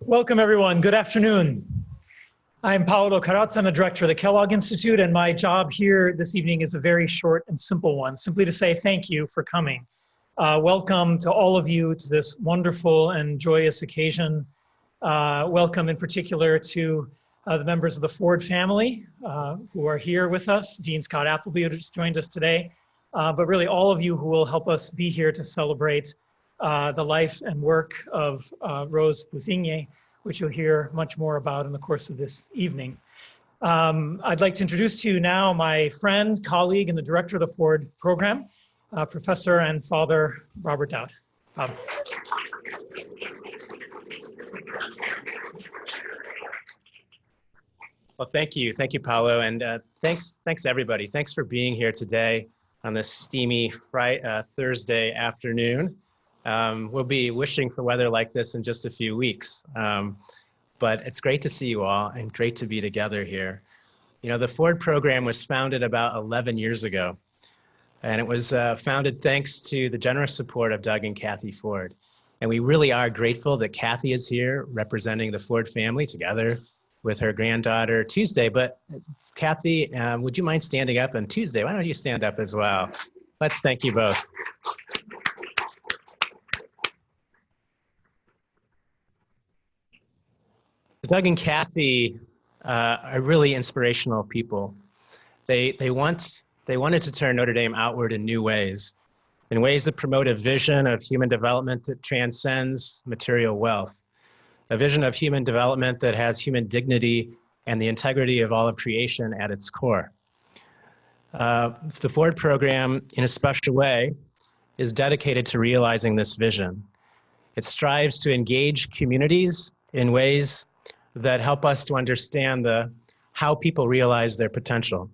Welcome, everyone. Good afternoon. I'm Paolo Carazza. I'm the director of the Kellogg Institute, and my job here this evening is a very short and simple one, simply to say thank you for coming. Welcome to all of you to this wonderful and joyous occasion. Welcome in particular to the members of the Ford family who are here with us, Dean Scott Appleby, who just joined us today, but really all of you who will help us be here to celebrate the life and work of Rose Busingye, which you'll hear much more about in the course of this evening. I'd like to introduce to you now my friend, colleague, and the director of the Ford program, Professor and Father Robert Dowd. Bob. Well, thank you, Paolo, and thanks everybody. Thanks for being here today on this steamy Thursday afternoon. We'll be wishing for weather like this in just a few weeks, but it's great to see you all and great to be together here. You know, the Ford program was founded about 11 years ago, and it was founded thanks to the generous support of Doug and Kathy Ford. And we really are grateful that Kathy is here representing the Ford family together with her granddaughter Tuesday. But Kathy, would you mind standing up? And Tuesday, why don't you stand up as well? Let's thank you both. Doug and Kathy are really inspirational people. They wanted to turn Notre Dame outward in new ways, in ways that promote a vision of human development that transcends material wealth, a vision of human development that has human dignity and the integrity of all of creation at its core. The Ford program, in a special way, is dedicated to realizing this vision. It strives to engage communities in ways that help us to understand how people realize their potential.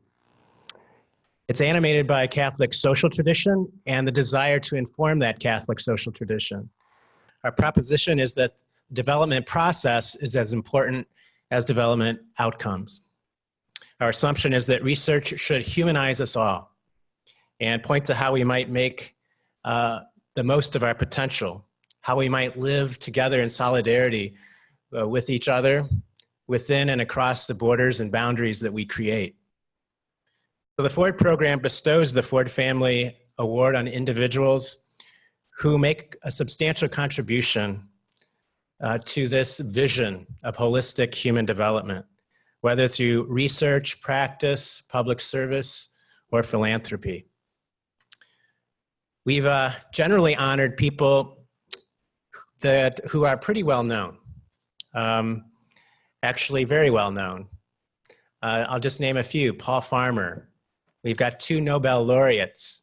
It's animated by a Catholic social tradition and the desire to inform that Catholic social tradition. Our proposition is that development process is as important as development outcomes. Our assumption is that research should humanize us all and point to how we might make the most of our potential, how we might live together in solidarity with each other, within and across the borders and boundaries that we create. So the Ford program bestows the Ford Family Award on individuals who make a substantial contribution to this vision of holistic human development, whether through research, practice, public service, or philanthropy. We've generally honored people who are pretty well known. Actually very well known. I'll just name a few. Paul Farmer. We've got 2 Nobel laureates,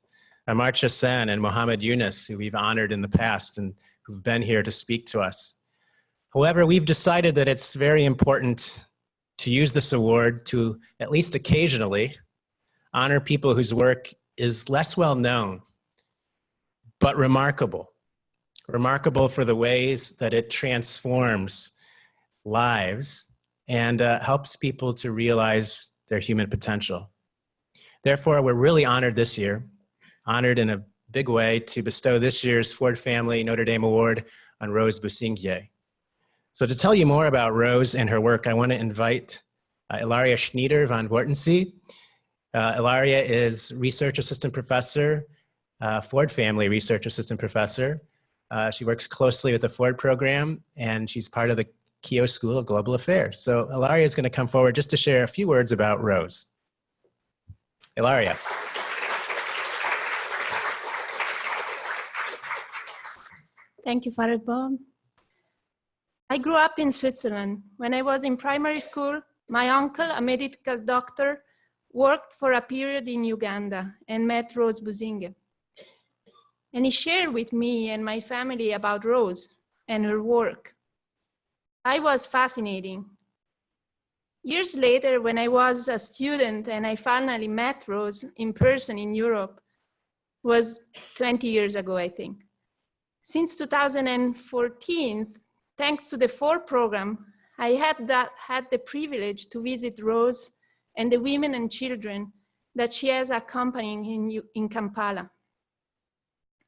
Amartya Sen and Muhammad Yunus, who we've honored in the past and who've been here to speak to us. However, we've decided that it's very important to use this award to, at least occasionally, honor people whose work is less well known, but remarkable. Remarkable for the ways that it transforms lives and helps people to realize their human potential. Therefore, we're really honored this year, honored in a big way to bestow this year's Ford Family Notre Dame Award on Rose Busingye. So to tell you more about Rose and her work, I want to invite Ilaria Schneider von Vortensee. Ilaria is Research Assistant Professor, Ford Family Research Assistant Professor. She works closely with the Ford program, and she's part of the Keough School of Global Affairs. So Ilaria is going to come forward just to share a few words about Rose. Ilaria. Thank you, Father Bob. I grew up in Switzerland. When I was in primary school, my uncle, a medical doctor, worked for a period in Uganda and met Rose Busingye. And he shared with me and my family about Rose and her work. I was fascinating. Years later, when I was a student and I finally met Rose in person in Europe, was 20 years ago, I think. Since 2014, thanks to the Ford program, I had the privilege to visit Rose and the women and children that she has accompanying in Kampala.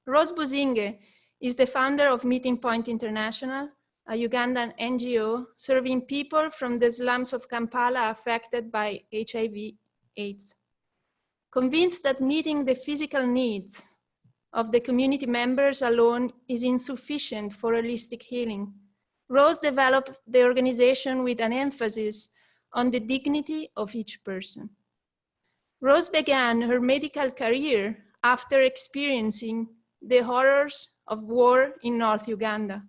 Rose Busingye is the founder of Meeting Point International, a Ugandan NGO serving people from the slums of Kampala affected by HIV/AIDS. Convinced that meeting the physical needs of the community members alone is insufficient for holistic healing, Rose developed the organization with an emphasis on the dignity of each person. Rose began her medical career after experiencing the horrors of war in North Uganda.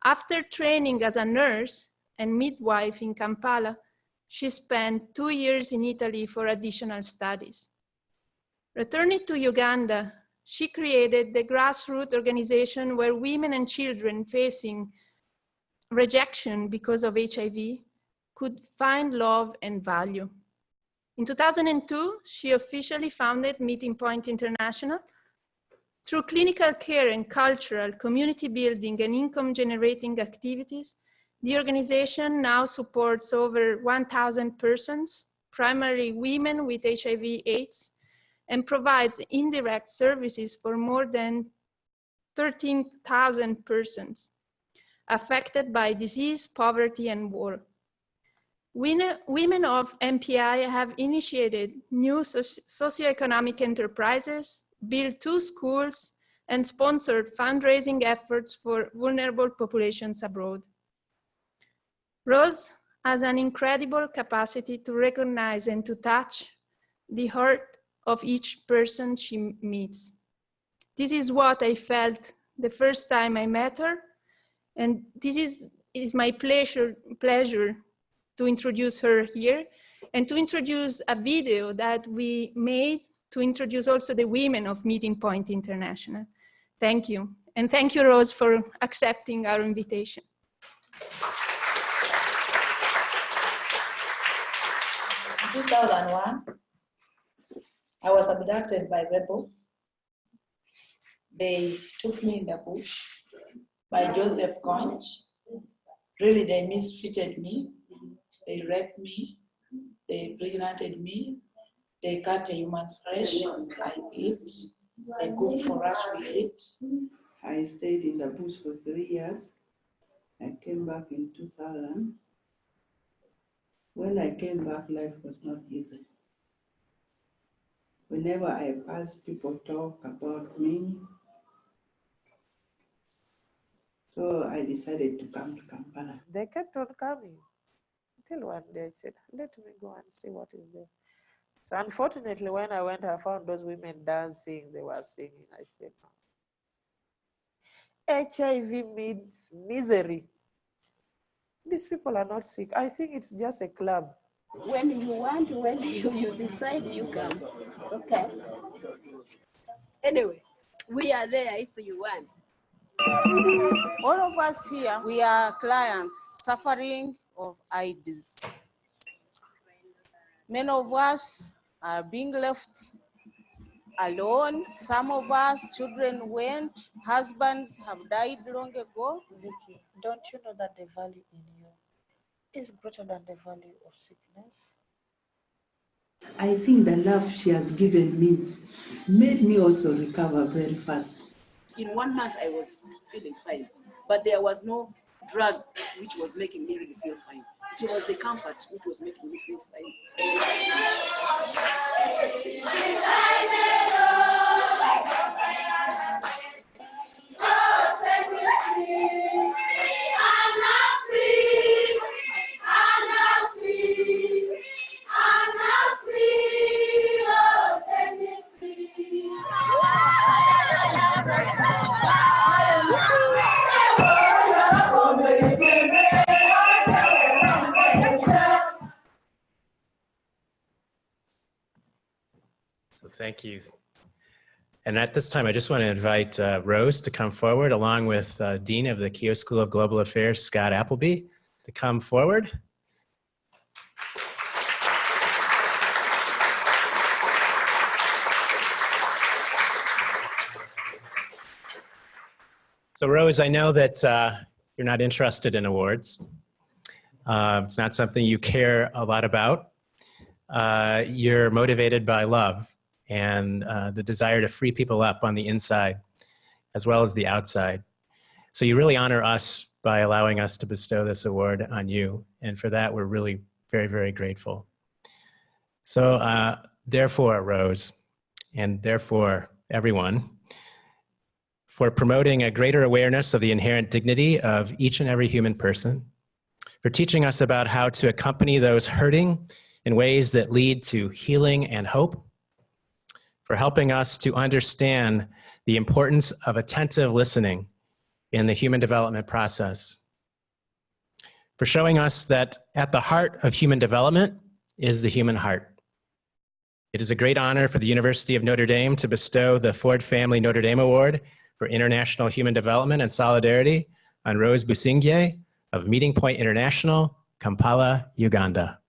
After training as a nurse and midwife in Kampala, she spent 2 years in Italy for additional studies. Returning to Uganda, she created the grassroots organization where women and children facing rejection because of HIV could find love and value. In 2002, she officially founded Meeting Point International. Through clinical care and cultural, community building, and income-generating activities, the organization now supports over 1,000 persons, primarily women with HIV/AIDS, and provides indirect services for more than 13,000 persons affected by disease, poverty, and war. Women of MPI have initiated new socioeconomic enterprises, built 2 schools, and sponsored fundraising efforts for vulnerable populations abroad. Rose has an incredible capacity to recognize and to touch the heart of each person she meets. This is what I felt the first time I met her, and this is my pleasure to introduce her here and to introduce a video that we made to introduce also the women of Meeting Point International. Thank you. And thank you, Rose, for accepting our invitation. In 2001, I was abducted by rebels. They took me in the bush by Joseph Conch. Really, they mistreated me. They raped me. They impregnated me. They cut a human flesh. I eat. They cook for us, we eat. I stayed in the bush for 3 years. I came back in 2000. When I came back, life was not easy. Whenever I pass, people talk about me. So I decided to come to Kampala. They kept on coming until one day I said, let me go and see what is there. So unfortunately, when I went, I found those women dancing, they were singing. I said, no. HIV means misery. These people are not sick. I think it's just a club. When you want, when you decide, you come. Okay. Anyway, we are there if you want. All of us here, we are clients suffering of AIDS. Many of us are being left alone. Some of us, children went, husbands have died long ago. Vicky, don't you know that the value in you is greater than the value of sickness? I think the love she has given me made me also recover very fast. In 1 month, I was feeling fine, but there was no drug which was making me really feel fine. It was the comfort which was making me feel fine. So thank you. And at this time, I just want to invite Rose to come forward, along with Dean of the Keough School of Global Affairs, Scott Appleby, to come forward. So Rose, I know that you're not interested in awards. It's not something you care a lot about. You're motivated by love and the desire to free people up on the inside as well as the outside. So you really honor us by allowing us to bestow this award on you. And for that, we're really very, very grateful. So therefore, Rose, and therefore everyone, for promoting a greater awareness of the inherent dignity of each and every human person, for teaching us about how to accompany those hurting in ways that lead to healing and hope, for helping us to understand the importance of attentive listening in the human development process, for showing us that at the heart of human development is the human heart. It is a great honor for the University of Notre Dame to bestow the Ford Family Notre Dame Award for International Human Development and Solidarity on Rose Busingye of Meeting Point International, Kampala, Uganda.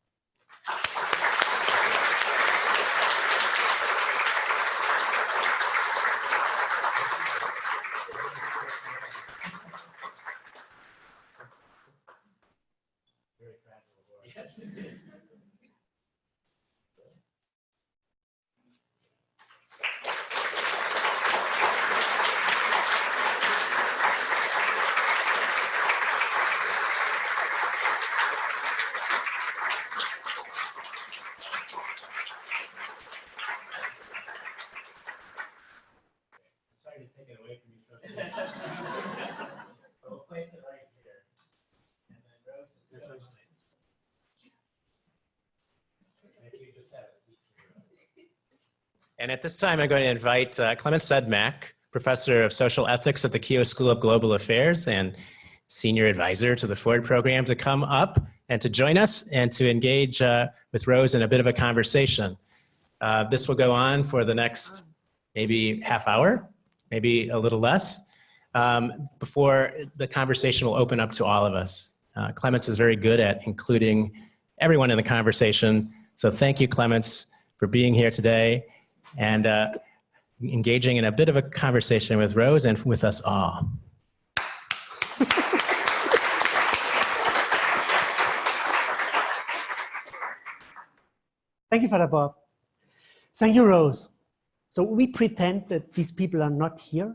Sorry to take it away from you so soon. But we'll place it right here. And then Rose, if you don't mind. If you just have a seat for Rose. And at this time, I'm going to invite Clement Sedmak, Professor of Social Ethics at the Keough School of Global Affairs and Senior Advisor to the Ford Program, to come up and to join us and to engage with Rose in a bit of a conversation. This will go on for the next maybe half hour, maybe a little less, before the conversation will open up to all of us. Clements is very good at including everyone in the conversation. So thank you, Clements, for being here today and engaging in a bit of a conversation with Rose and with us all. Thank you, Father Bob. Thank you, Rose. So we pretend that these people are not here.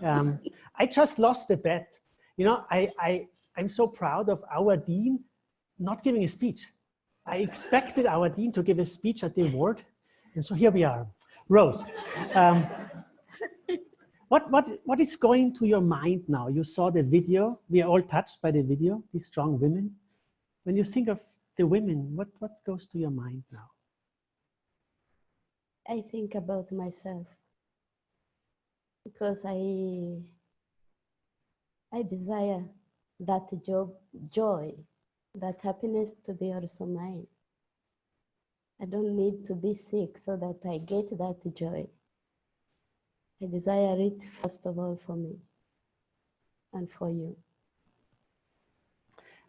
I just lost the bet. You know, I'm so proud of our dean not giving a speech. I expected our dean to give a speech at the award. And so here we are. Rose, what is going to your mind now? You saw the video. We are all touched by the video, these strong women. When you think of the women, what goes to your mind now? I think about myself because I desire that joy, that happiness to be also mine. I don't need to be sick so that I get that joy. I desire it first of all for me and for you.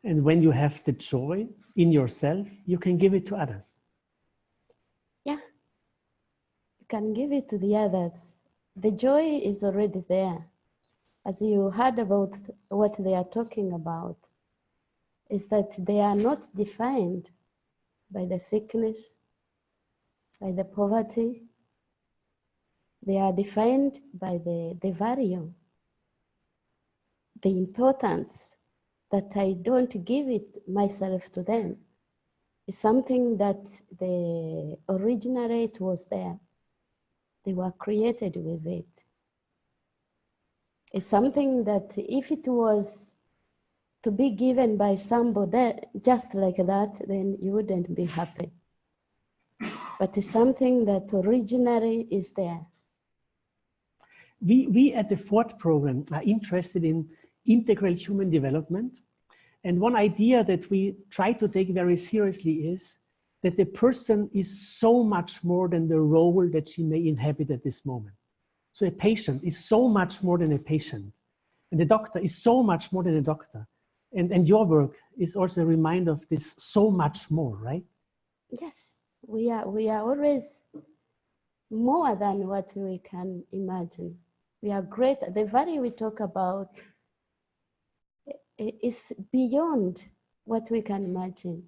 And when you have the joy in yourself, you can give it to others. Yeah, you can give it to the others. The joy is already there. As you heard about what they are talking about, is that they are not defined by the sickness, by the poverty. They are defined by the value, the importance that I don't give it myself to them. It's something that the originally it was there. They were created with it. It's something that if it was to be given by somebody just like that, then you wouldn't be happy. But it's something that originally is there. We at the Ford program are interested in integral human development. And one idea that we try to take very seriously is that the person is so much more than the role that she may inhabit at this moment. So a patient is so much more than a patient. And the doctor is so much more than a doctor. And your work is also a reminder of this so much more, right? Yes, we are always more than what we can imagine. We are great. The value we talk about is beyond what we can imagine.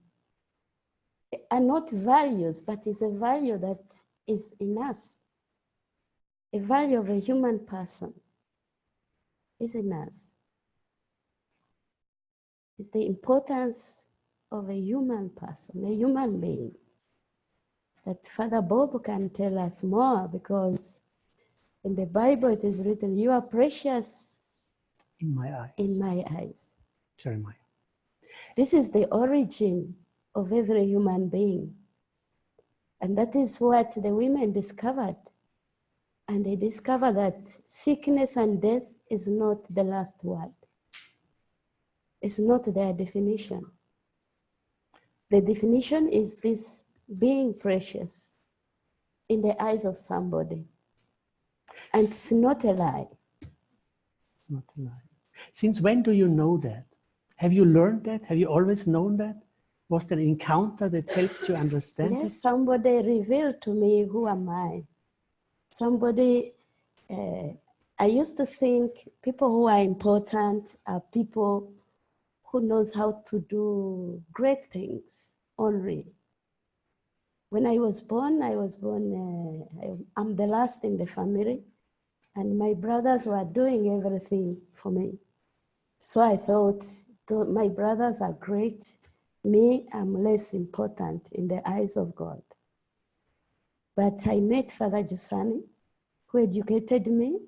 Are not values, but is a value that is in us. A value of a human person is in us. is the importance of a human person, a human being. That Father Bob can tell us more, because in the Bible it is written, you are precious In my eyes. in my eyes. Jeremiah. This is the origin of every human being. And that is what the women discovered. And they discovered that sickness and death is not the last word. It's not their definition. The definition is this being precious in the eyes of somebody. And it's not a lie. Not a lie. Since when do you know that? Have you learned that? Have you always known that? Was there an encounter that helped you understand Yes, it? somebody revealed to me, who am I? Somebody, I used to think people who are important are people who knows how to do great things only. When I was born, I'm the last in the family, and my brothers were doing everything for me. So I thought, my brothers are great, me, I'm less important in the eyes of God. But I met Father Jusani, who educated me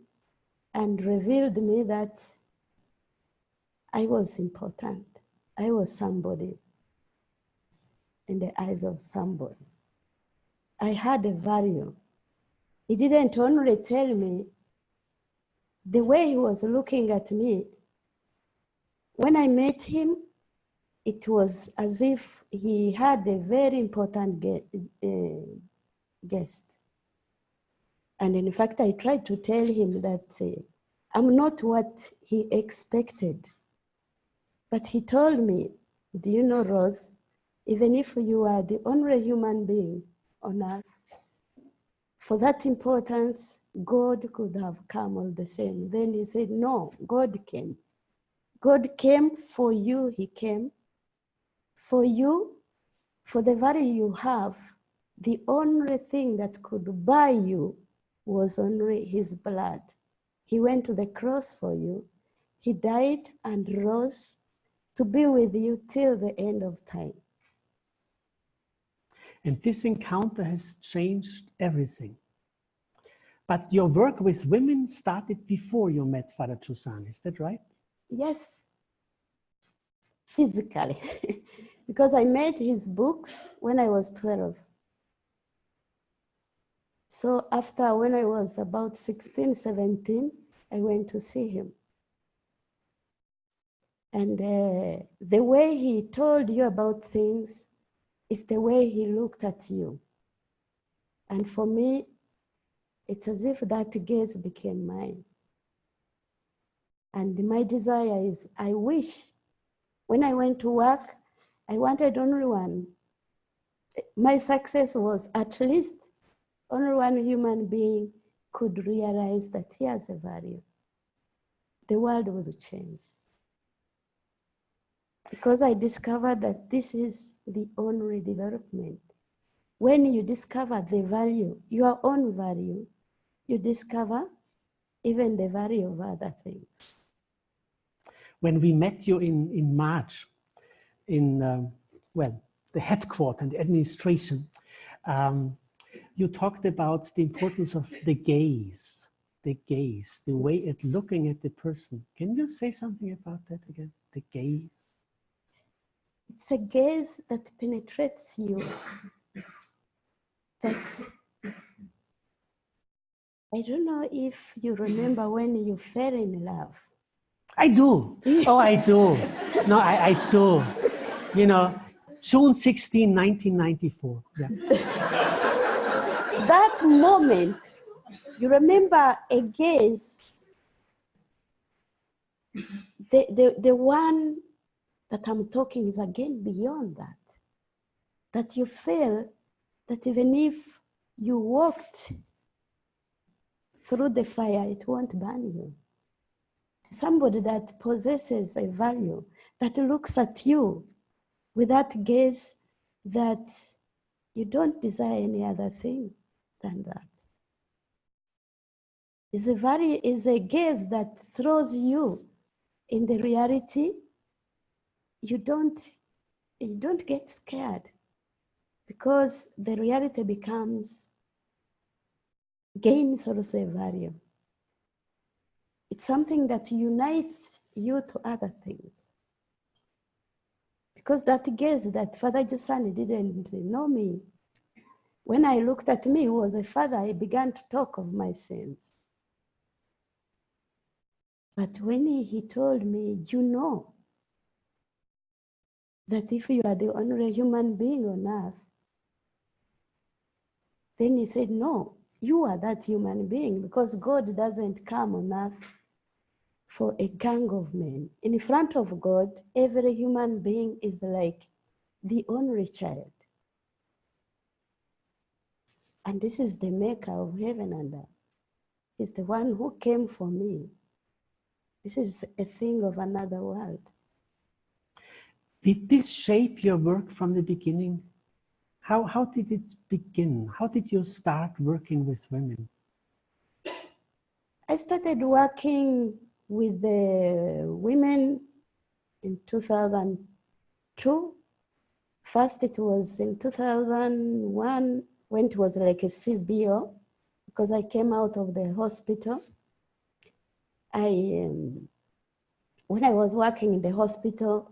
and revealed me that I was important. I was somebody in the eyes of somebody. I had a value. He didn't only tell me, the way he was looking at me, when I met him, it was as if he had a very important guest. And in fact, I tried to tell him that I'm not what he expected. But he told me, do you know, Rose, even if you are the only human being on earth, for that importance, God could have come all the same. Then he said, no, God came. God came for you, he came. For you, for the value you have, the only thing that could buy you was only his blood. He went to the cross for you. He died and rose to be with you till the end of time. And this encounter has changed everything. But your work with women started before you met Father Jusani, is that right? Yes, physically, because I made his books when I was 12. So after, when I was about 16, 17, I went to see him. And the way he told you about things is the way he looked at you. And for me, it's as if that gaze became mine. And my desire is, I wish, when I went to work, I wanted only one. My success was at least only one human being could realize that he has a value. The world would change. Because I discovered that this is the only development. When you discover the value, your own value, you discover even the value of other things. When we met you in March, in, well, the headquarters and the administration, you talked about the importance of the gaze, the way at looking at the person. Can you say something about that again, the gaze? It's a gaze that penetrates you. That's, I don't know if you remember when you fell in love. I do. Oh, I do. No, I do. You know, June 16, 1994. Yeah. That moment, you remember a gaze, the one that I'm talking is again beyond that. That you feel that even if you walked through the fire, it won't burn you. Somebody that possesses a value, that looks at you with that gaze that you don't desire any other thing than that. Is a gaze that throws you in the reality you don't get scared, because the reality becomes gains also a value. It's something that unites you to other things. Because that gaze that Father Jusani didn't know me. When I looked at me, who was a father, I began to talk of my sins. But when he told me, you know, that if you are the only human being on earth, then he said, no, you are that human being, because God doesn't come on earth for a gang of men. In front of God, every human being is like the only child. And this is the maker of heaven and earth. He's the one who came for me. This is a thing of another world. Did this shape your work from the beginning? How did it begin? How did you start working with women? I started working with the women in 2002. First, it was in 2001 when it was like a CBO, because I came out of the hospital. When I was working in the hospital,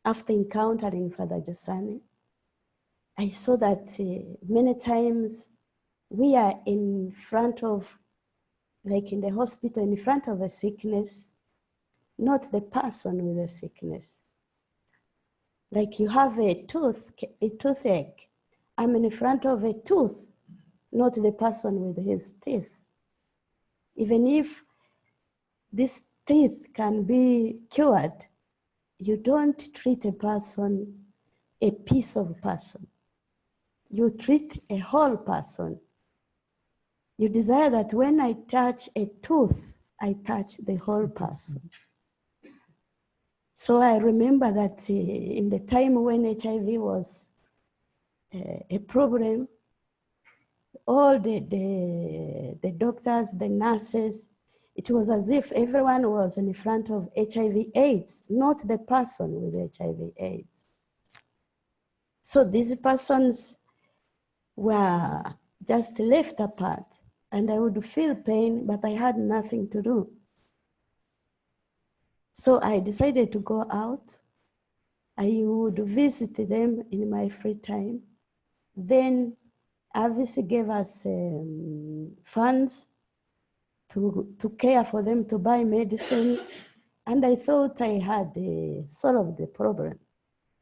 after encountering Father Jusani, I saw that many times we are in front of, like in the hospital, in front of a sickness, not the person with the sickness. Like you have a toothache. I'm in front of a tooth, not the person with his teeth. Even if this teeth can be cured, you don't treat a person, a piece of person. You treat a whole person. You desire that when I touch a tooth, I touch the whole person. So I remember that in the time when HIV was a problem, all the doctors, the nurses, it was as if everyone was in front of HIV/AIDS, not the person with HIV/AIDS. So these persons were just left apart, and I would feel pain, but I had nothing to do. So I decided to go out. I would visit them in my free time. Then Avis gave us funds to care for them, to buy medicines. And I thought I had solved the problem,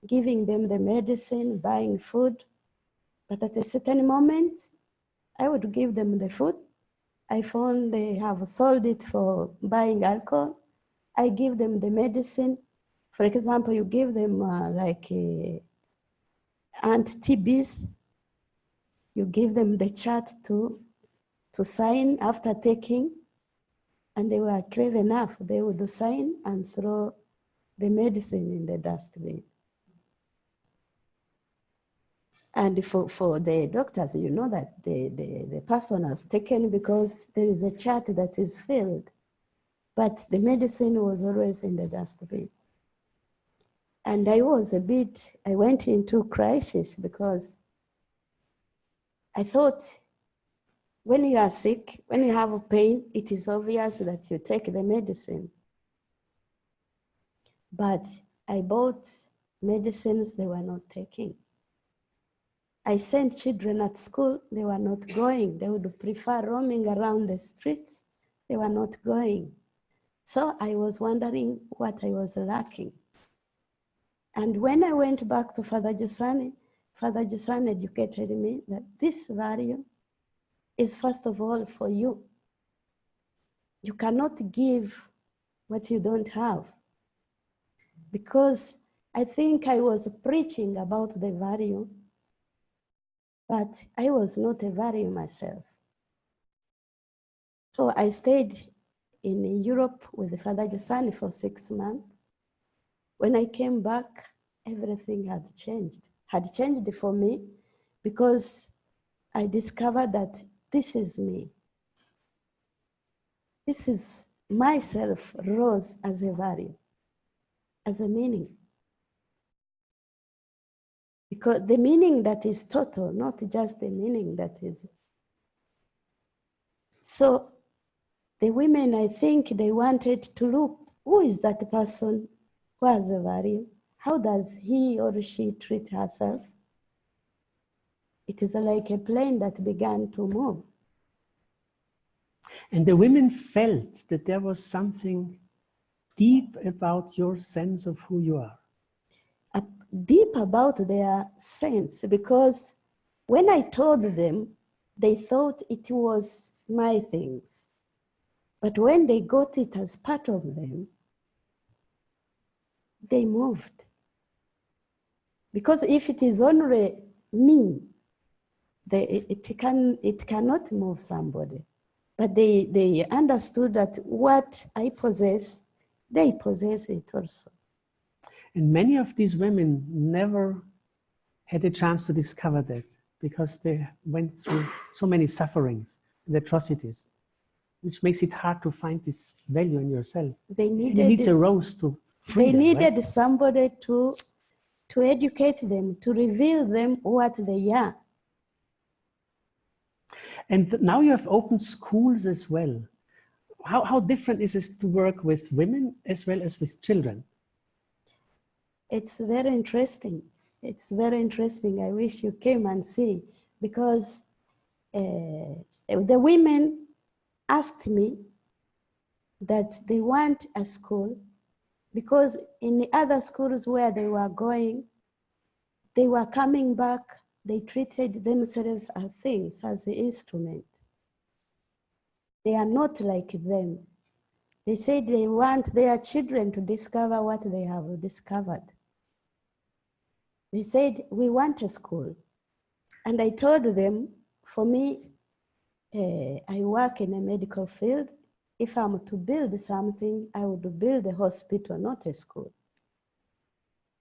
giving them the medicine, buying food. But at a certain moment, I would give them the food. I found they have sold it for buying alcohol. I give them the medicine. For example, you give them anti-TBs. You give them the chart to sign after taking, and they were brave enough. They would sign and throw the medicine in the dustbin. And for the doctors, you know that the person has taken because there is a chart that is filled, but the medicine was always in the dustbin. And I went into crisis because I thought, when you are sick, when you have pain, it is obvious that you take the medicine. But I bought medicines they were not taking. I sent children at school, they were not going. They would prefer roaming around the streets, they were not going. So I was wondering what I was lacking. And when I went back to Father Jusani educated me that this value is first of all for you. You cannot give what you don't have. Because I think I was preaching about the value, but I was not a value myself. So I stayed in Europe with Father Jusani for 6 months. When I came back, everything had changed for me, because I discovered that this is me. This is myself rose as a value, as a meaning. because the meaning that is total, not just the meaning that is. So the women, I think they wanted to look, who is that person who has a value? How does he or she treat herself? It is like a plane that began to move. And the women felt that there was something deep about your sense of who you are. Deep about their sense, because when I told them, they thought it was my things. But when they got it as part of them, they moved. Because if it is only me, it cannot move somebody. But they understood that what I possess, they possess it also. And many of these women never had a chance to discover that because they went through so many sufferings and atrocities, which makes it hard to find this value in yourself. They needed, it needs a rose to free they them, needed right? somebody to educate them, to reveal them what they are. And now you have opened schools as well. How different is it to work with women as well as with children? It's very interesting. It's very interesting. I wish you came and see, because the women asked me that they want a school, because in the other schools where they were going, they were coming back, they treated themselves as things, as an instrument. They are not like them. They said they want their children to discover what they have discovered. They said, we want a school. And I told them, for me, I work in a medical field. If I'm to build something, I would build a hospital, not a school.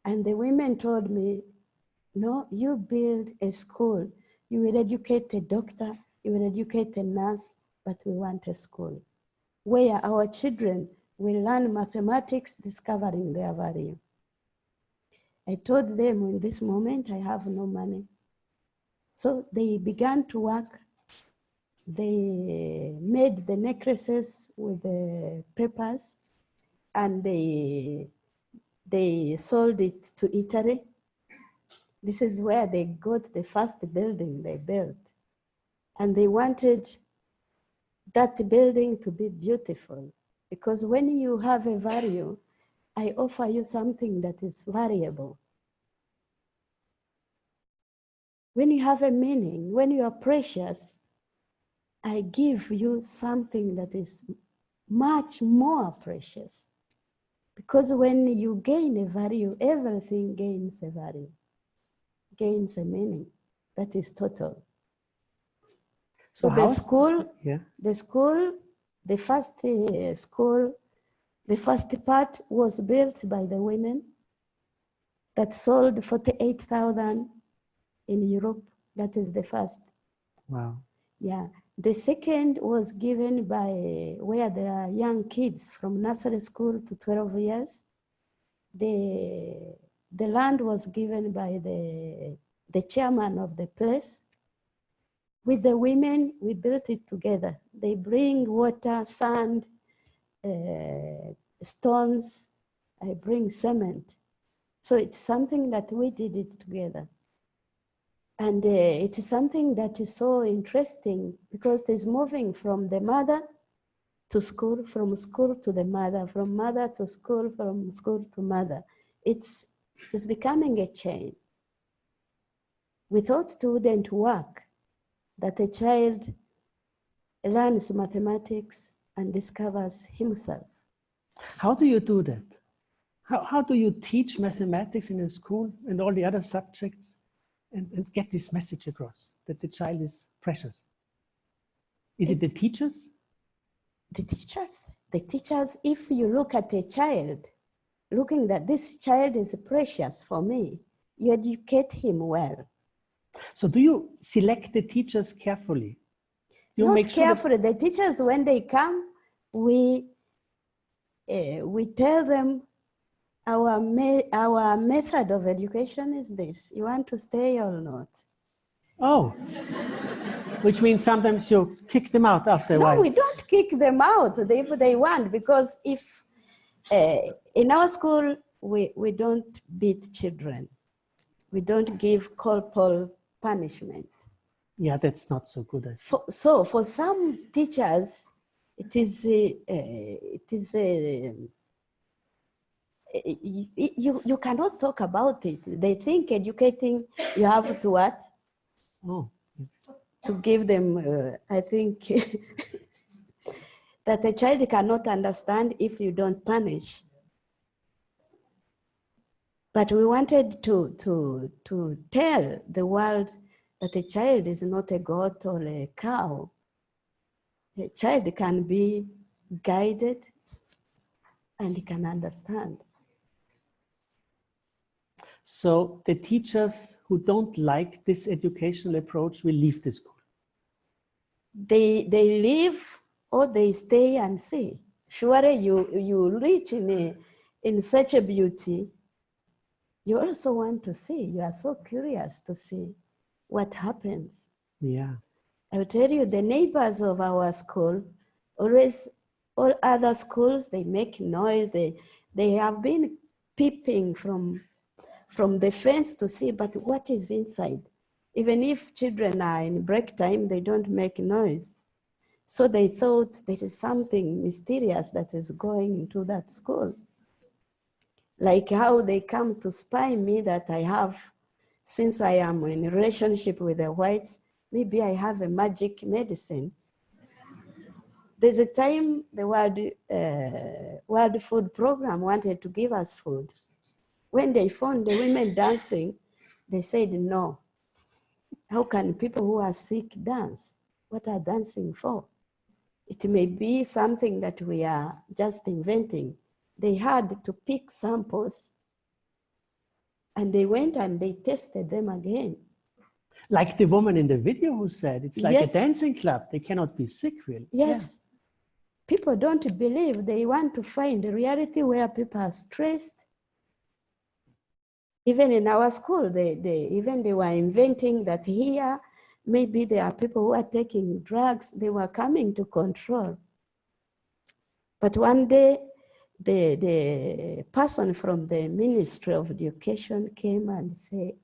And the women told me, no, you build a school. You will educate a doctor, you will educate a nurse, but we want a school where our children will learn mathematics, discovering their value. I told them, in this moment, I have no money. So they began to work. They made the necklaces with the papers, and they sold it to Italy. This is where they got the first building they built. And they wanted that building to be beautiful, because when you have a value, I offer you something that is variable. When you have a meaning, when you are precious, I give you something that is much more precious. Because when you gain a value, everything gains a value, gains a meaning that is total. So the first part was built by the women that sold 48,000 in Europe. That is the first. Wow. Yeah. The second was given by where there are young kids from nursery school to 12 years. The land was given by the chairman of the place. With the women, we built it together. They bring water, sand, stones. I bring cement. So it's something that we did it together. And it is something that is so interesting, because it's moving from the mother to school, from school to the mother, from mother to school, from school to mother. It's becoming a chain. Without student work, that a child learns mathematics and discovers himself. How do you do that? How do you teach mathematics in a school and all the other subjects and get this message across that the child is precious? Is it the teachers? The teachers, if you look at a child, looking that this child is precious for me, you educate him well. So do you select the teachers carefully? You Not make sure carefully. The teachers, when they come, we tell them our method of education is this: you want to stay or not? Oh, which means sometimes you kick them out after a No, while. we don't kick them out if they want, because if in our school we don't beat children, we don't give corporal punishment. Yeah, that's not so good. I think. So for some teachers, you cannot talk about it. They think educating, you have to what? Oh. To give them, I think, that a child cannot understand if you don't punish. But we wanted to tell the world that a child is not a goat or a cow. A child can be guided and he can understand. So the teachers who don't like this educational approach will leave the school. They leave or they stay and see. Surely you reach in such a beauty, you also want to see. You are so curious to see what happens. Yeah. I will tell you, the neighbors of our school, always, all other schools, they make noise. They have been peeping from the fence to see, but what is inside? Even if children are in break time, they don't make noise. So they thought there is something mysterious that is going into that school. Like how they come to spy me that I have, since I am in a relationship with the whites, maybe I have a magic medicine. There's a time the World Food Program wanted to give us food. When they found the women dancing, they said no. How can people who are sick dance? What are dancing for? It may be something that we are just inventing. They had to pick samples and they went and they tested them again. Like the woman in the video who said, it's like Yes. a dancing club. They cannot be sick, really. Yes. Yeah. People don't believe. They want to find a reality where people are stressed. Even in our school, they were inventing that here, maybe there are people who are taking drugs. They were coming to control. But one day, the person from the Ministry of Education came and said,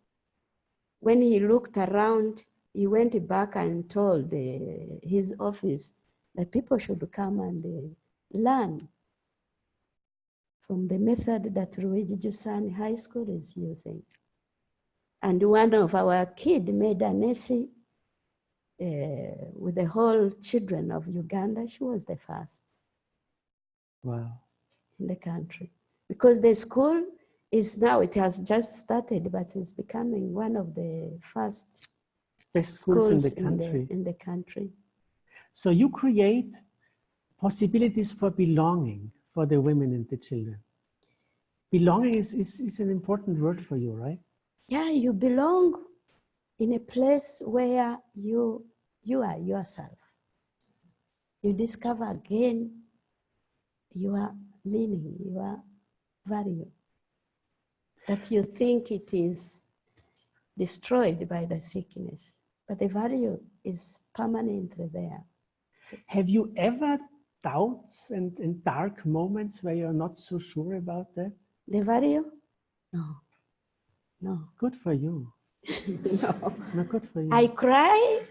when he looked around, he went back and told his office that people should come and learn from the method that Luigi Giussani High School is using. And one of our kids made an essay with the whole children of Uganda. She was the first. Wow. In the country. Because the school is now, it has just started, but it's becoming one of the first best schools in the country. So you create possibilities for belonging for the women and the children. Belonging is an important word for you, right? Yeah, you belong in a place where you are yourself. You discover again your meaning, your value. That you think it is destroyed by the sickness, but the value is permanently there. Have you ever doubts and dark moments where you're not so sure about that? The value? No, no. Good for you. No. No, good for you. I cry,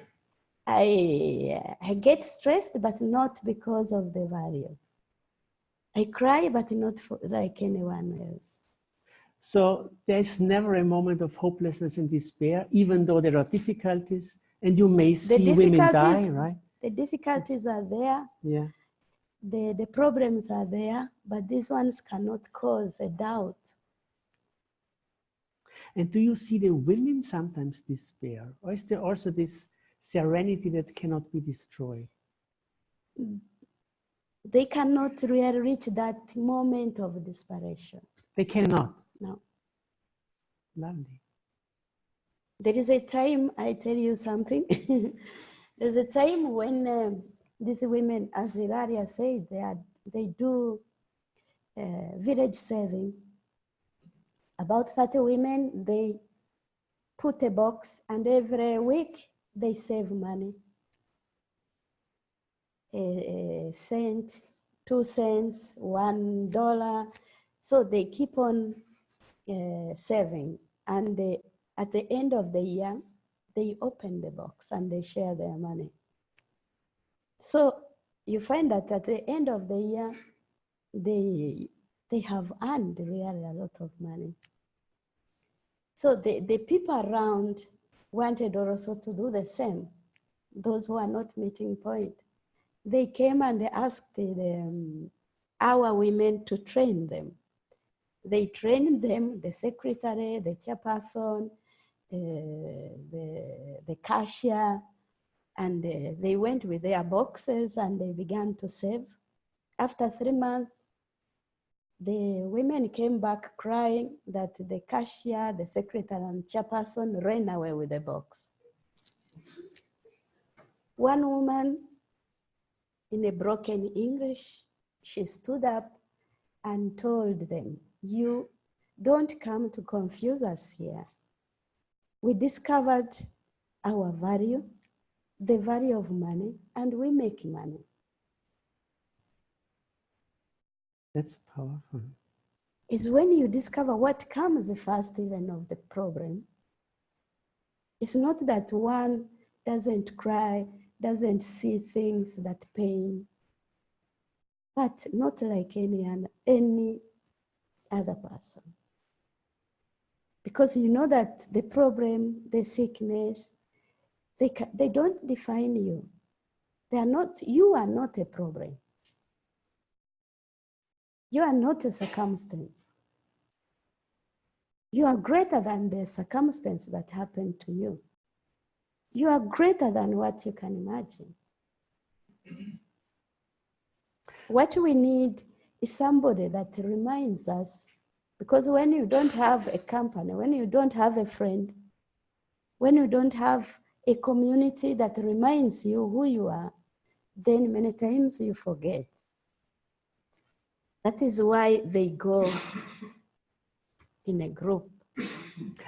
I get stressed, but not because of the value. I cry, but not like anyone else. So there's never a moment of hopelessness and despair, even though there are difficulties, and you may see women die, right? The difficulties are there. Yeah. The problems are there, but these ones cannot cause a doubt. And do you see the women sometimes despair? Or is there also this serenity that cannot be destroyed? They cannot really reach that moment of desperation. They cannot? No. Lovely. There is a time, I tell you something. There's a time when these women, as Ilaria said, they do village saving. About 30 women, they put a box, and every week they save money. A cent, 2 cents, $1. So they keep on saving. And at the end of the year, they open the box and they share their money. So you find that at the end of the year, they have earned really a lot of money. So the people around wanted also to do the same, those who are not meeting point. They came and they asked our women to train them. They trained them, the secretary, the chairperson, the cashier, and they went with their boxes and they began to save. After 3 months, the women came back crying that the cashier, the secretary, and chairperson ran away with the box. One woman, in a broken English, she stood up and told them, "You don't come to confuse us here. We discovered our value, the value of money, and we make money." That's powerful. It's when you discover what comes first even of the problem. It's not that one doesn't cry, doesn't see things that pain, but not like any other person. Because you know that the problem, the sickness, they don't define you. You are not a problem. You are not a circumstance. You are greater than the circumstance that happened to you. You are greater than what you can imagine. What we need is somebody that reminds us, because when you don't have a company, when you don't have a friend, when you don't have a community that reminds you who you are, then many times you forget. That is why they go in a group.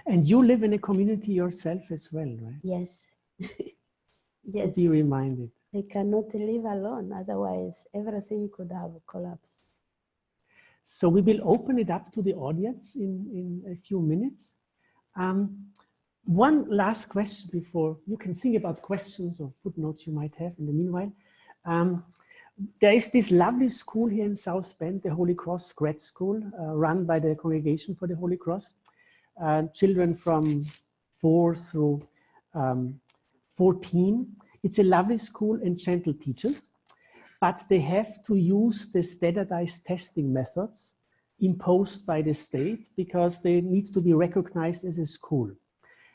And you live in a community yourself as well, right? Yes. Yes. To be reminded. They cannot live alone, otherwise everything could have collapsed. So we will open it up to the audience in a few minutes. One last question before you can think about questions or footnotes you might have in the meanwhile. There is this lovely school here in South Bend, the Holy Cross Grad School, run by the Congregation for the Holy Cross. Children from 4 through 14. It's a lovely school and gentle teachers, but they have to use the standardized testing methods imposed by the state because they need to be recognized as a school.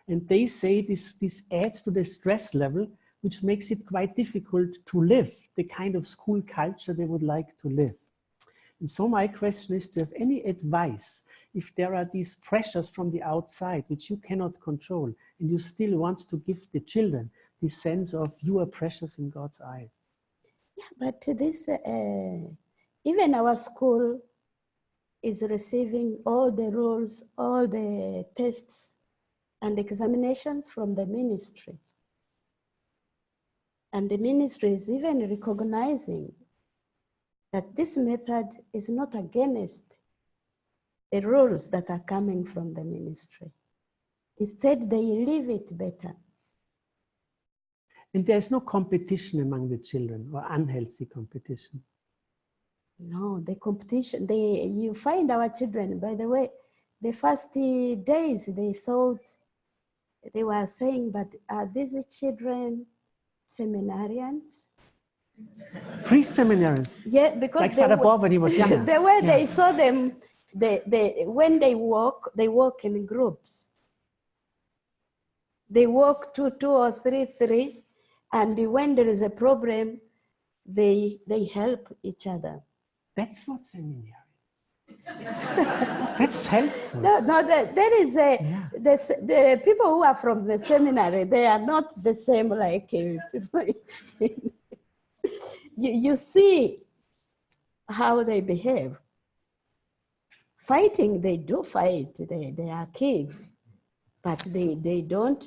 And they say this adds to the stress level, which makes it quite difficult to live the kind of school culture they would like to live. And so my question is, do you have any advice if there are these pressures from the outside which you cannot control and you still want to give the children this sense of you are precious in God's eyes? Yeah, but this, even our school is receiving all the rules, all the tests and examinations from the ministry. And the ministry is even recognizing that this method is not against the rules that are coming from the ministry. Instead, they leave it better. And there's no competition among the children or unhealthy competition. No, the competition, you find our children, by the way, the first days they thought, they were saying, but are these children seminarians? Pre-seminarians? Yeah, because like Father Bob when he was younger. The way they saw them, when they walk in groups. They walk two or three, and when there is a problem, they help each other. That's what seminary is. That's helpful. No, there is the people who are from the seminary, they are not the same like people. You see how they behave. fighting, they do fight, they are kids, but they don't,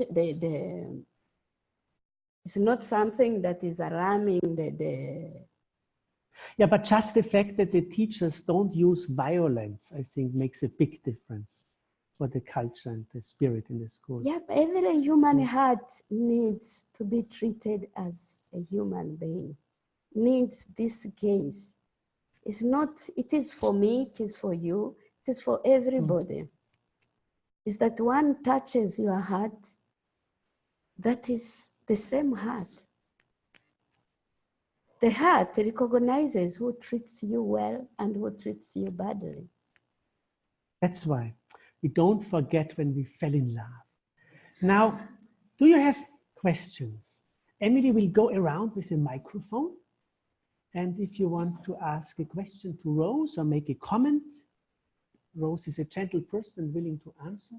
it's not something that is alarming. Yeah, but just the fact that the teachers don't use violence, I think, makes a big difference for the culture and the spirit in the school. Yeah, every human heart needs to be treated as a human being, needs these games. It's not, it is for me, it is for you, it is for everybody. Is that one touches your heart, that is the same heart. The heart recognizes who treats you well and who treats you badly. That's why we don't forget when we fell in love. Now, do you have questions? Emily will go around with a microphone. And if you want to ask a question to Rose or make a comment, Rose is a gentle person willing to answer.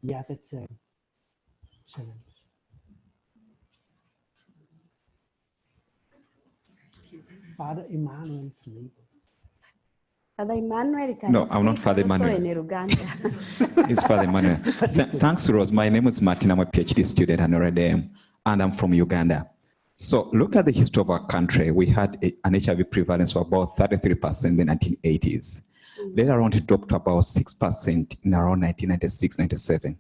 Yeah, that's a challenge. Father Emmanuel's neighbor. Father Emmanuel, can No, I'm not Father Emmanuel. in Uganda. It's Father Emmanuel. Thanks, Rose. My name is Martin. I'm a PhD student at Notre Dame, and I'm from Uganda. So look at the history of our country. We had an HIV prevalence of about 33% in the 1980s. Later on, it dropped to about 6% in around 1996, 97.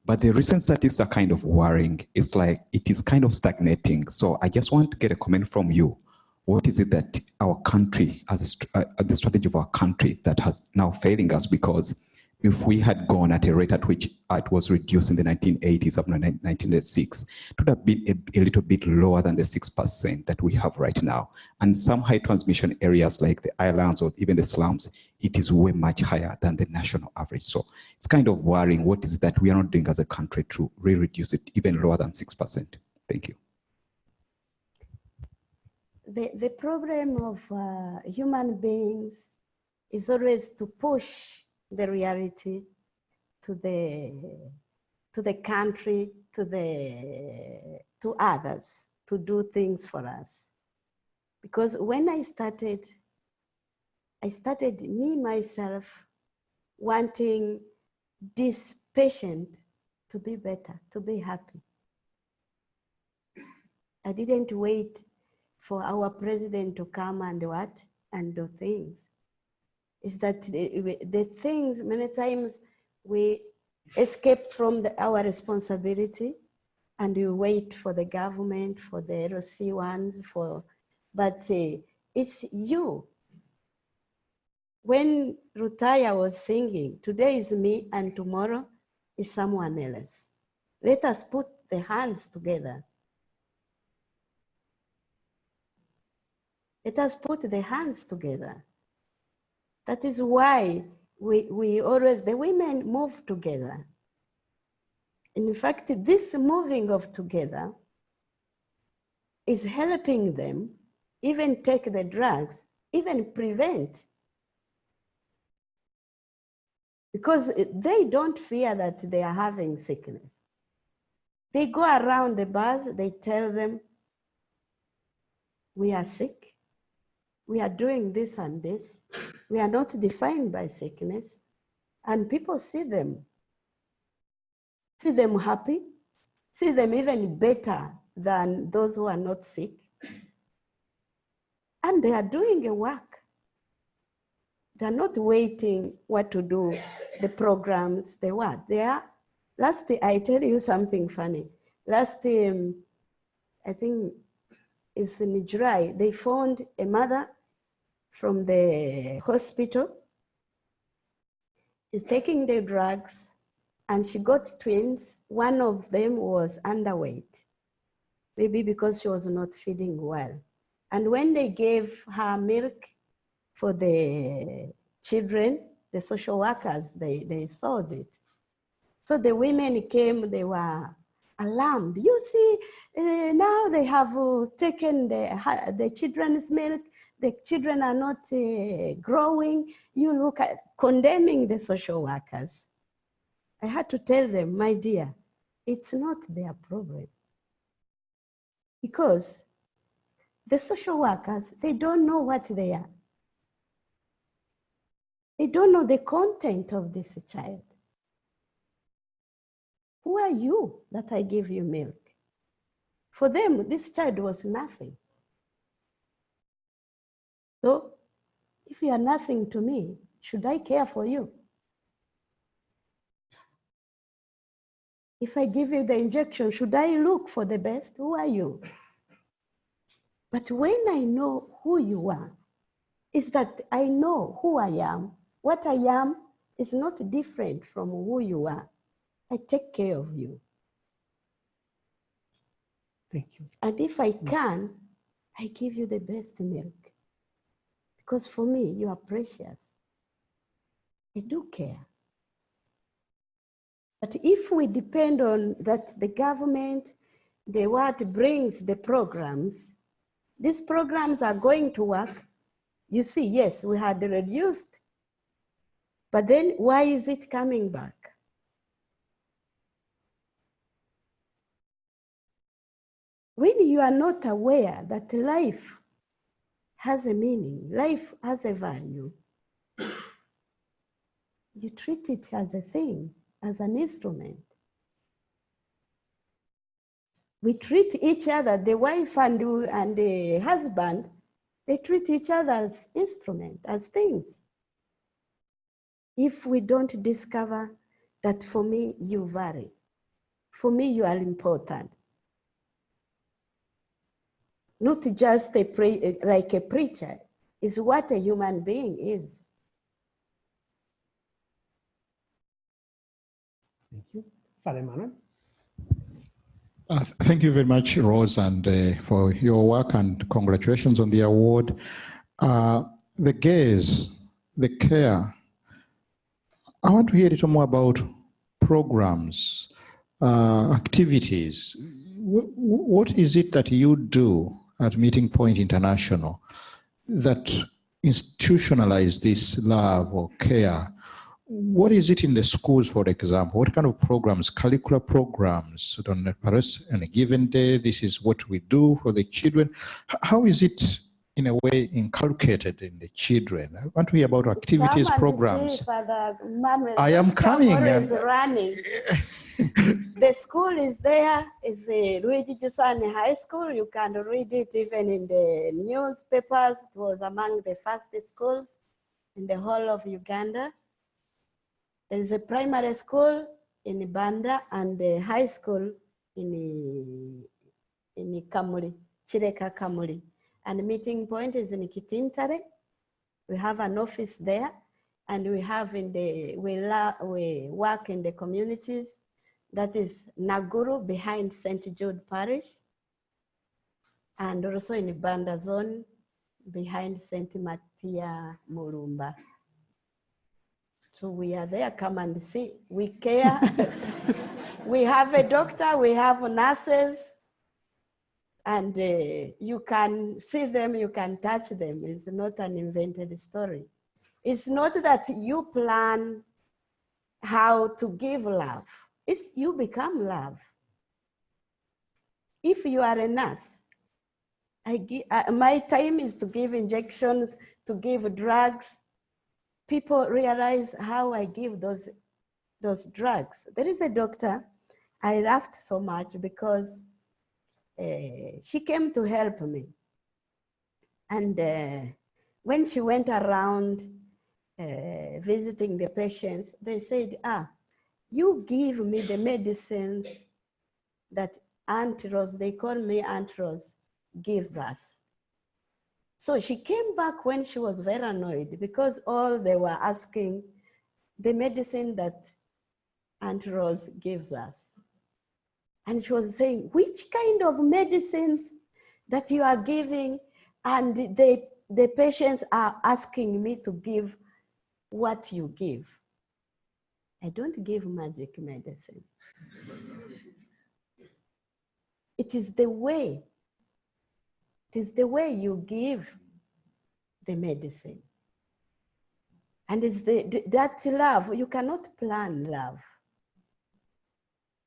But the recent statistics are kind of worrying. It's like it is kind of stagnating. So I just want to get a comment from you. What is it that our country, as the strategy of our country, that has now failing us? Because if we had gone at a rate at which it was reduced in the 1980s up to 1996, it would have been a little bit lower than the 6% that we have right now. And some high transmission areas like the islands or even the slums, it is way much higher than the national average. So it's kind of worrying. What is it that we are not doing as a country to really reduce it even lower than 6%? Thank you. The problem of human beings is always to push the reality to the country, to others, to do things for us. Because when I started me, myself, wanting this patient to be better, to be happy. I didn't wait for our president to come and do things. Is that the things, many times we escape from our responsibility and we wait for the government, for the LC ones, but it's you. When Rutaya was singing, today is me and tomorrow is someone else. Let us put the hands together. Let us put the hands together. That is why we always, the women move together. In fact, this moving of together is helping them even take the drugs, even prevent. Because they don't fear that they are having sickness. They go around the bars, they tell them, we are sick. We are doing this and this. We are not defined by sickness. And people see them happy, see them even better than those who are not sick. And they are doing a work. They're not waiting what to do, the programs, the what. They are, I tell you something funny. Last, I think it's in July, they found a mother from the hospital. She's taking the drugs and she got twins. One of them was underweight, maybe because she was not feeding well. And when they gave her milk for the children, the social workers, they thought it. So the women came, they were alarmed. You see, now they have taken the children's milk. The children are not growing. You look at condemning the social workers. I had to tell them, my dear, it's not their problem. Because The social workers, they don't know what they are. They don't know the content of this child. Who are you that I give you milk? For them, this child was nothing. So if you are nothing to me, should I care for you? If I give you the injection, should I look for the best? Who are you? But when I know who you are, is that I know who I am. What I am is not different from who you are. I take care of you. Thank you. And if I can, I give you the best milk. Because for me, you are precious. I do care. But if we depend on that the government, the what brings the programs, these programs are going to work. You see, yes, we had reduced, but then why is it coming back? When you are not aware that life has a meaning, life has a value, you treat it as a thing, as an instrument. We treat each other, the wife and the husband, they treat each other as instruments, as things. If we don't discover that for me, you vary, for me, you are important. Not just like a preacher, is what a human being is. Thank you. Father Emmanuel. Thank you very much, Rose, and for your work, and congratulations on the award. The gaze, the care. I want to hear a little more about programs, activities. What is it that you do at Meeting Point International that institutionalize this love or care? What is it in the schools, for example? What kind of programs, curricular programs, on a given day, this is what we do for the children? How is it, in a way, inculcated in the children? I want to hear about activities, programs. See, Father Manuel, I am coming. Running. The school is there. It's Luigi Giussani High School. You can read it even in the newspapers. It was among the first schools in the whole of Uganda. There is a primary school in Banda and a high school in Kamuli, Chireka Kamuli. And the Meeting Point is in Kitintare. We have an office there, and we have we work in the communities. That is Naguru behind St. Jude Parish, and also in Banda zone behind St. Matia Murumba. So we are there, come and see. We care. We have a doctor, we have nurses, and you can see them, you can touch them. It's not an invented story. It's not that you plan how to give love. It's you become love. If you are a nurse, my time is to give injections, to give drugs. People realize how I give those drugs. There is a doctor, I laughed so much because she came to help me. And when she went around visiting the patients, they said, you give me the medicines that Aunt Rose, they call me Aunt Rose, gives us. So she came back when she was very annoyed because all they were asking the medicine that Aunt Rose gives us. And she was saying, which kind of medicines that you are giving? And the patients are asking me to give what you give. I don't give magic medicine. It is the way. It is the way you give the medicine. And it's that love, you cannot plan love.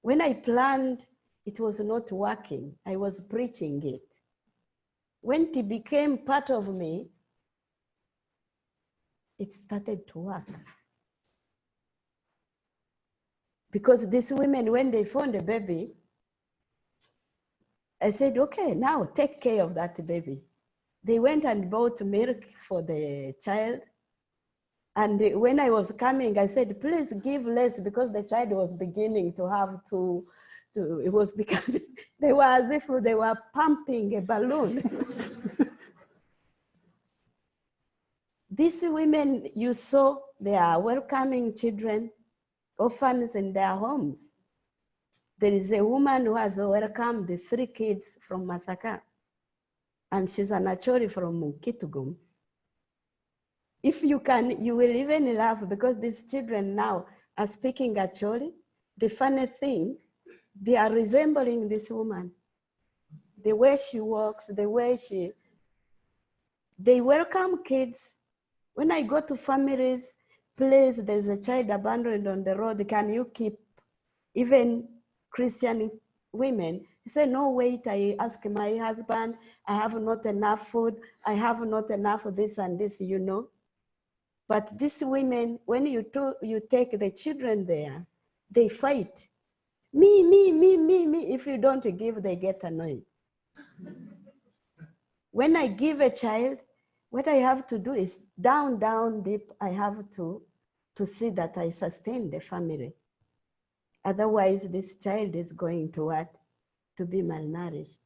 When I planned, it was not working. I was preaching it. when it became part of me, it started to work. Because these women, when they found a baby, I said, okay, now take care of that baby. They went and bought milk for the child. And when I was coming, I said, please give less, because the child was beginning to have it was becoming, they were as if they were pumping a balloon. These women you saw, they are welcoming children, orphans in their homes. There is a woman who has welcomed the 3 kids from Masaka, and she's an Acholi from Kitugum. If you can, you will even laugh, because these children now are speaking Acholi. The funny thing, they are resembling this woman. The way she walks, the way they welcome kids. When I go to families, please, there's a child abandoned on the road, can you keep? Even Christian women, you say, no, wait, I ask my husband, I have not enough food, I have not enough of this and this, you know. But these women, when you take the children there, they fight. Me, me, me, me, me. If you don't give, they get annoyed. When I give a child, what I have to do is down, down, deep, I have to see that I sustain the family. Otherwise, this child is going to what? To be malnourished.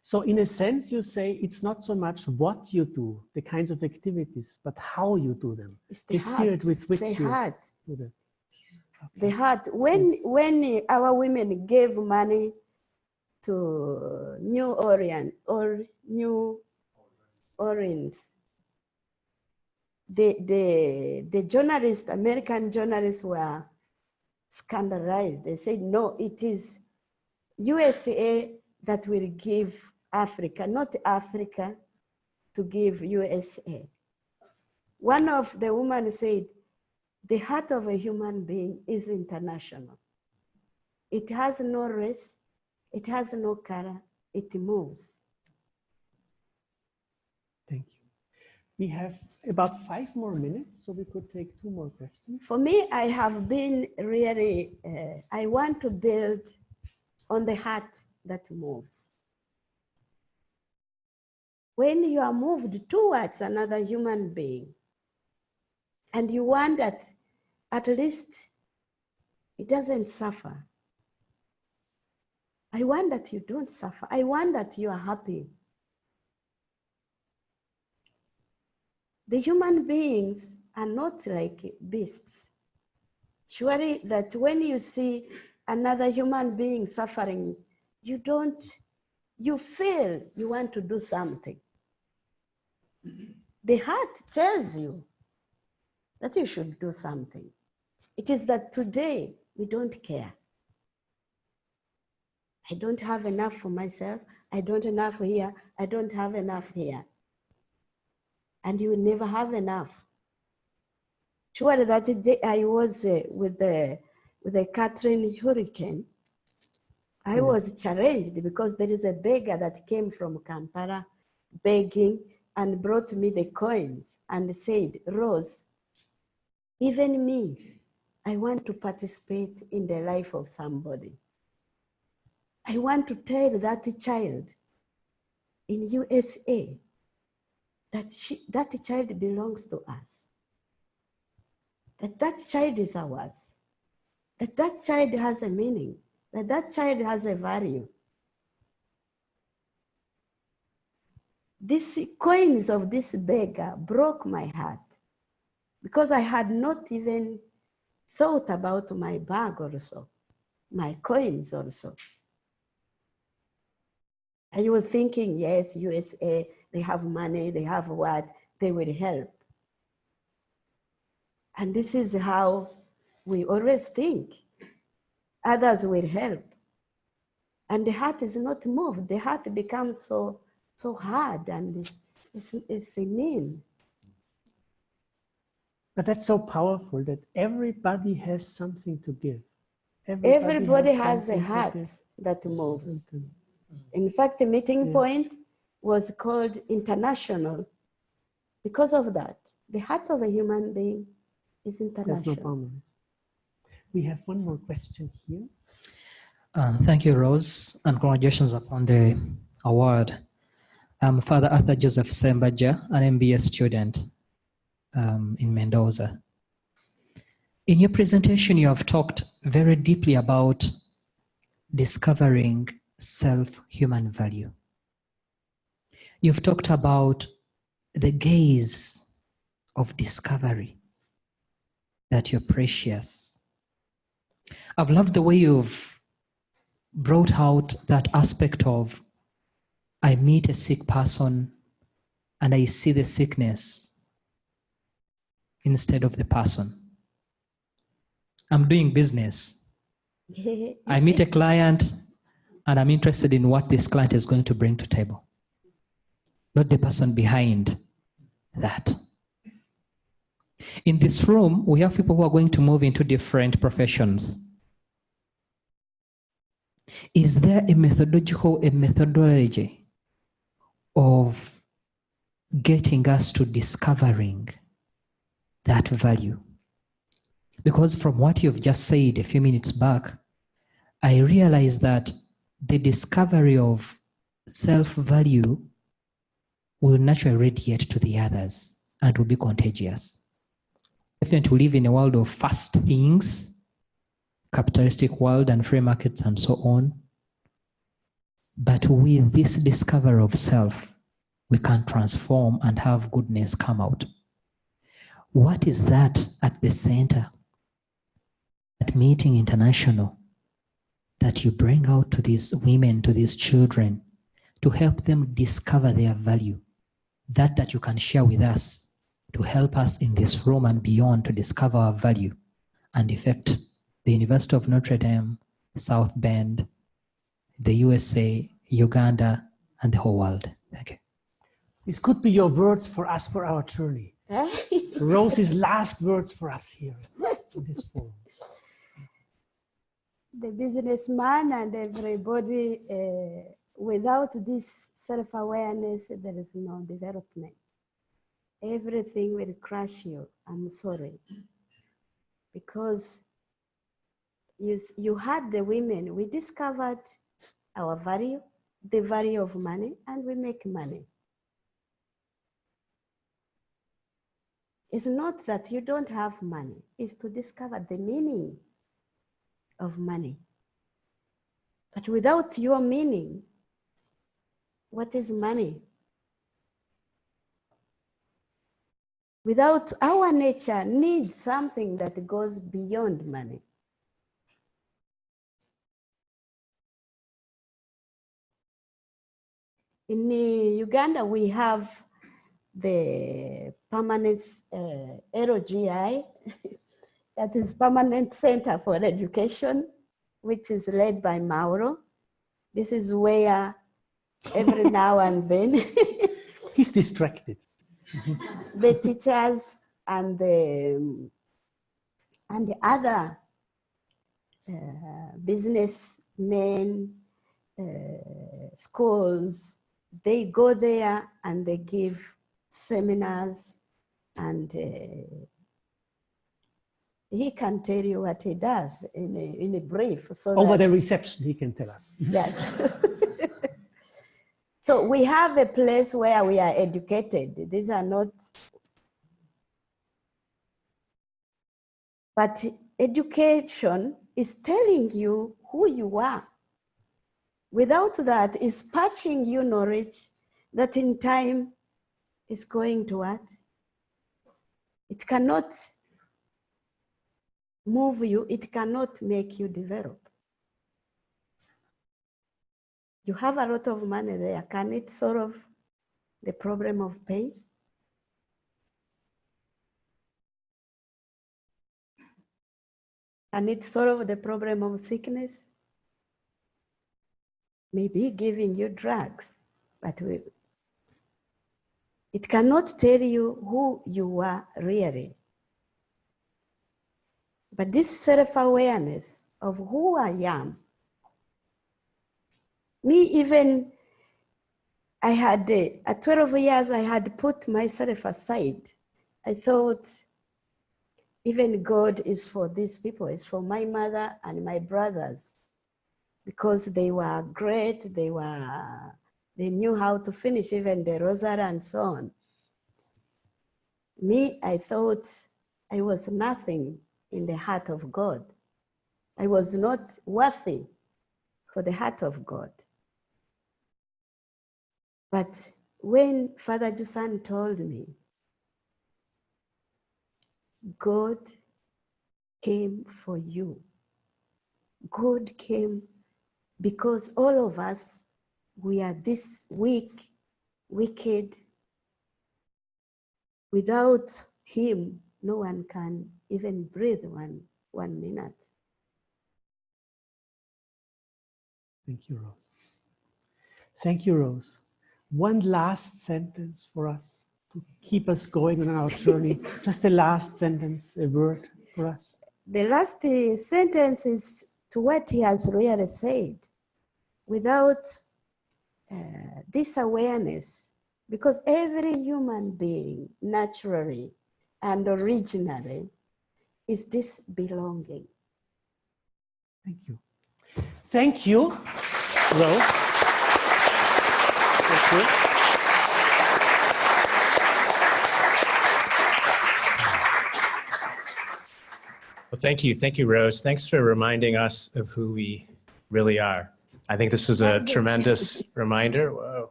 So in a sense, you say it's not so much what you do, the kinds of activities, but how you do them. It's the spirit with which the you heart. do them. Okay. The heart. When our women gave money to New Orleans or New Orleans, the journalists, American journalists, were scandalized. They said, no, it is USA that will give Africa, not Africa to give USA. One of the women said, the heart of a human being is international. It has no race, it has no color, it moves. Thank you. We have about 5 more minutes, so we could take 2 more questions. For me, I have been really, I want to build on the heart that moves. When you are moved towards another human being, and you want that at least it doesn't suffer. I want that you don't suffer. I want that you are happy. The human beings are not like beasts. Surely that when you see another human being suffering, you feel you want to do something. The heart tells you that you should do something. It is that today we don't care. I don't have enough for myself. I don't have enough here. I don't have enough here. And you will never have enough. Sure, that day I was with the Catherine hurricane. I was challenged because there is a beggar that came from Kampala begging and brought me the coins and said, Rose, even me, I want to participate in the life of somebody. I want to tell that child in USA that that child belongs to us, that child is ours, that child has a meaning, that child has a value. These coins of this beggar broke my heart because I had not even thought about my bag also, my coins also. I was thinking, yes, USA, they have money, they have what, they will help. And this is how we always think. Others will help. And the heart is not moved. The heart becomes so hard and it's mean. But that's so powerful that everybody has something to give. Everybody has a heart that moves. In fact, the meeting point was called international because of that. The heart of a human being is international. There's no boundaries. We have one more question here. Thank you, Rose, and congratulations upon the award. I'm Father Arthur Joseph Sembaja, an MBA student in Mendoza. In your presentation, you have talked very deeply about discovering self-human value. You've talked about the gaze of discovery, that you're precious. I've loved the way you've brought out that aspect of, I meet a sick person and I see the sickness instead of the person. I'm doing business. I meet a client and I'm interested in what this client is going to bring to table, not the person behind that. In this room, we have people who are going to move into different professions. Is there a methodology of getting us to discovering that value? Because from what you've just said a few minutes back, I realized that the discovery of self-value will naturally radiate to the others and will be contagious. Definitely we live in a world of fast things, capitalistic world and free markets and so on. But with this discovery of self, we can transform and have goodness come out. What is that at the center, at Meeting International, that you bring out to these women, to these children, to help them discover their value, that you can share with us to help us in this room and beyond to discover our value and affect the University of Notre Dame, South Bend, the USA, Uganda, and the whole world. Thank you. This could be your words for us for our journey. Rose's last words for us here in this forum. The businessman and everybody, without this self-awareness, there is no development. Everything will crush you. I'm sorry. Because you had the women, we discovered our value, the value of money, and we make money. It's not that you don't have money, it's to discover the meaning of money. But without your meaning, what is money? Without our nature needs something that goes beyond money. In Uganda, we have the permanent LGI, that is Permanent Center for Education, which is led by Mauro. This is where every now and then he's distracted. The teachers and the other businessmen, schools, they go there and they give seminars, and he can tell you what he does in a brief. So over the reception, he can tell us. Yes. So we have a place where we are educated. These are not, but education is telling you who you are. Without that, it's patching you knowledge that in time is going to what? It cannot move you, it cannot make you develop. You have a lot of money there. Can it solve the problem of pain? Can it solve the problem of sickness? Maybe giving you drugs, but it cannot tell you who you are really. But this self-awareness of who I am Me, even I had, at 12 years, I had put myself aside. I thought, even God is for these people, it's for my mother and my brothers, because they were great, they knew how to finish even the rosary and so on. Me, I thought I was nothing in the heart of God. I was not worthy for the heart of God. But when Father Jusan told me, God came for you. God came because all of us, we are this weak, wicked. Without him, no one can even breathe one minute. Thank you, Rose. Thank you, Rose. One last sentence for us to keep us going on our journey. Just the last sentence, a word for us. The last sentence is to what he has really said. Without this awareness, because every human being, naturally and originally, is this belonging. Thank you. Thank you, Rose. Thank you. Well, thank you, Rose. Thanks for reminding us of who we really are. I think this was a tremendous reminder. Whoa,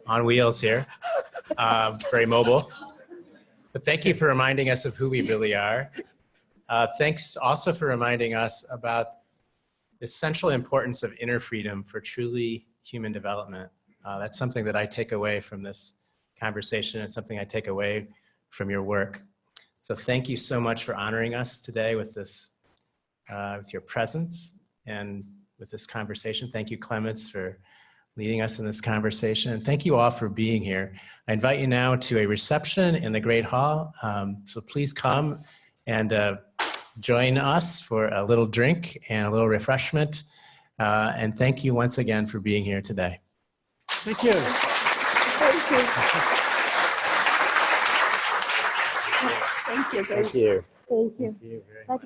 on wheels here, very mobile. But thank you for reminding us of who we really are. Thanks also for reminding us about the essential importance of inner freedom for truly human development. That's something that I take away from this conversation and something I take away from your work. So thank you so much for honoring us today with this, with your presence and with this conversation. Thank you, Clements, for leading us in this conversation. And thank you all for being here. I invite you now to a reception in the Great Hall. So please come and join us for a little drink and a little refreshment. And thank you once again for being here today. Thank you. Thank you. Thank you. Thank you. Thank you. Thank you very much.